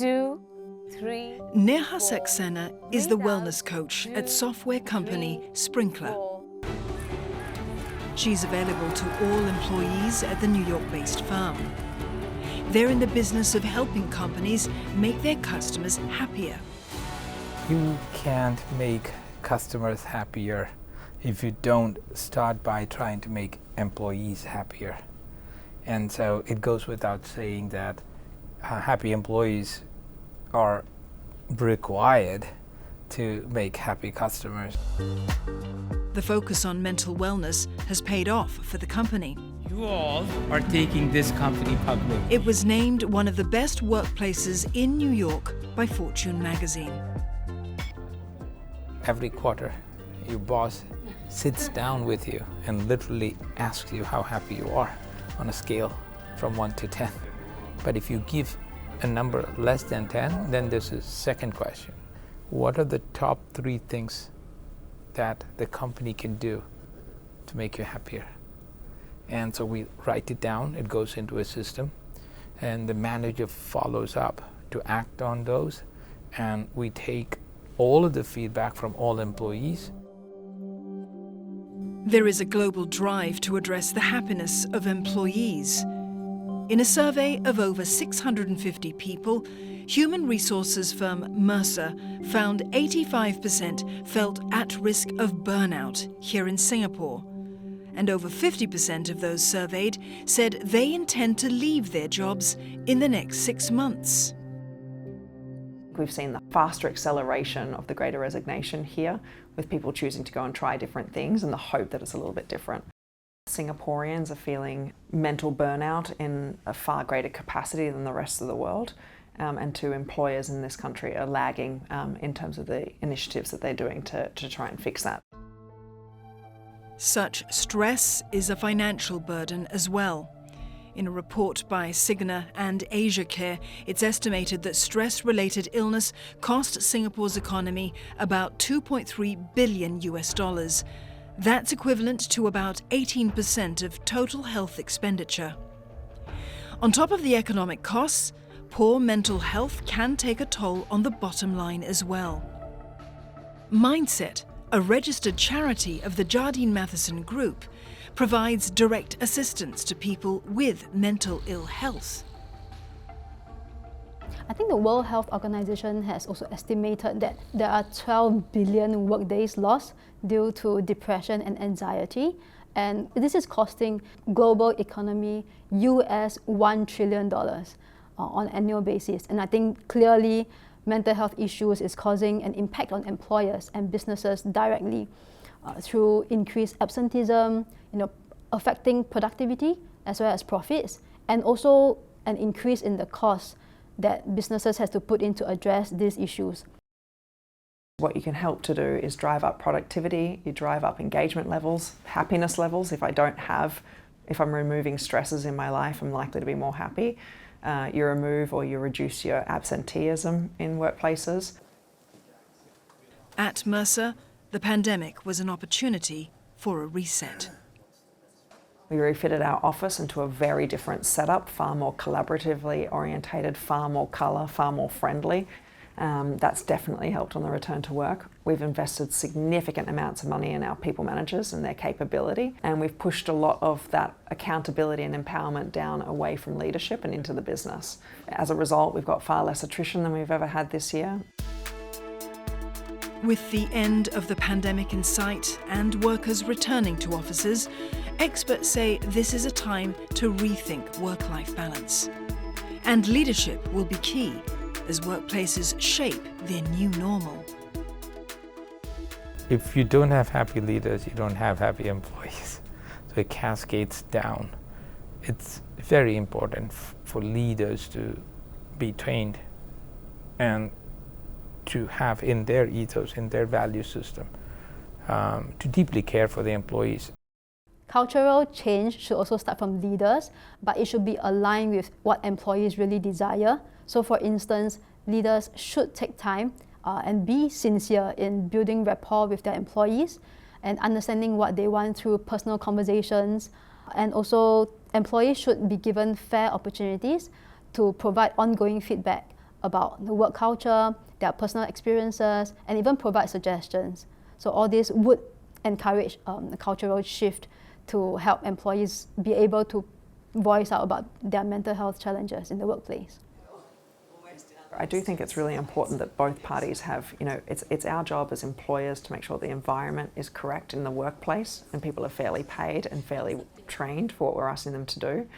2, 3. Neha Saxena is the wellness coach at software company Sprinkler. She's available to all employees at the New York-based firm. They're in the business of helping companies make their customers happier. You can't make customers happier if you don't start by trying to make employees happier. And so it goes without saying that happy employees are required to make happy customers. The focus on mental wellness has paid off for the company. You all are taking this company public. It was named one of the best workplaces in New York by Fortune magazine. Every quarter, your boss sits down with you and literally asks you how happy you are on a scale from 1 to 10. But if you give a number less than 10, then there's a second question. What are the top 3 things that the company can do to make you happier? And so we write it down, it goes into a system, and the manager follows up to act on those, and we take all of the feedback from all employees. There is a global drive to address the happiness of employees. In a survey of over 650 people, human resources firm Mercer found 85% felt at risk of burnout here in Singapore. And over 50% of those surveyed said they intend to leave their jobs in the next 6 months. We've seen the faster acceleration of the greater resignation here, with people choosing to go and try different things in the hope that it's a little bit different. Singaporeans are feeling mental burnout in a far greater capacity than the rest of the world, and two employers in this country are lagging in terms of the initiatives that they're doing to try and fix that. Such stress is a financial burden as well. In a report by Cigna and Asia Care, it's estimated that stress-related illness cost Singapore's economy about $2.3 billion. That's equivalent to about 18% of total health expenditure. On top of the economic costs, poor mental health can take a toll on the bottom line as well. Mindset, a registered charity of the Jardine Matheson Group, provides direct assistance to people with mental ill health. I think the World Health Organization has also estimated that there are 12 billion workdays lost due to depression and anxiety. And this is costing global economy US $1 trillion on an annual basis. And I think clearly mental health issues is causing an impact on employers and businesses directly through increased absenteeism, affecting productivity as well as profits, and also an increase in the cost that businesses have to put in to address these issues. What you can help to do is drive up productivity, you drive up engagement levels, happiness levels. If I'm removing stresses in my life, I'm likely to be more happy. You remove or you reduce your absenteeism in workplaces. At Mercer, the pandemic was an opportunity for a reset. We refitted our office into a very different setup, far more collaboratively orientated, far more colour, far more friendly. That's definitely helped on the return to work. We've invested significant amounts of money in our people managers and their capability, and we've pushed a lot of that accountability and empowerment down away from leadership and into the business. As a result, we've got far less attrition than we've ever had this year. With the end of the pandemic in sight and workers returning to offices, experts say this is a time to rethink work-life balance. And leadership will be key as workplaces shape their new normal. If you don't have happy leaders, you don't have happy employees. So it cascades down. It's very important for leaders to be trained and to have in their ethos, in their value system, to deeply care for the employees. Cultural change should also start from leaders, but it should be aligned with what employees really desire. So for instance, leaders should take time and be sincere in building rapport with their employees and understanding what they want through personal conversations. And also, employees should be given fair opportunities to provide ongoing feedback about the work culture, their personal experiences, and even provide suggestions. So all this would encourage a cultural shift to help employees be able to voice out about their mental health challenges in the workplace. I do think it's really important that both parties have, it's our job as employers to make sure the environment is correct in the workplace and people are fairly paid and fairly trained for what we're asking them to do.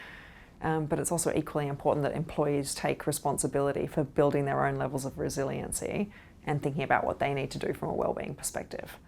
But it's also equally important that employees take responsibility for building their own levels of resiliency and thinking about what they need to do from a wellbeing perspective.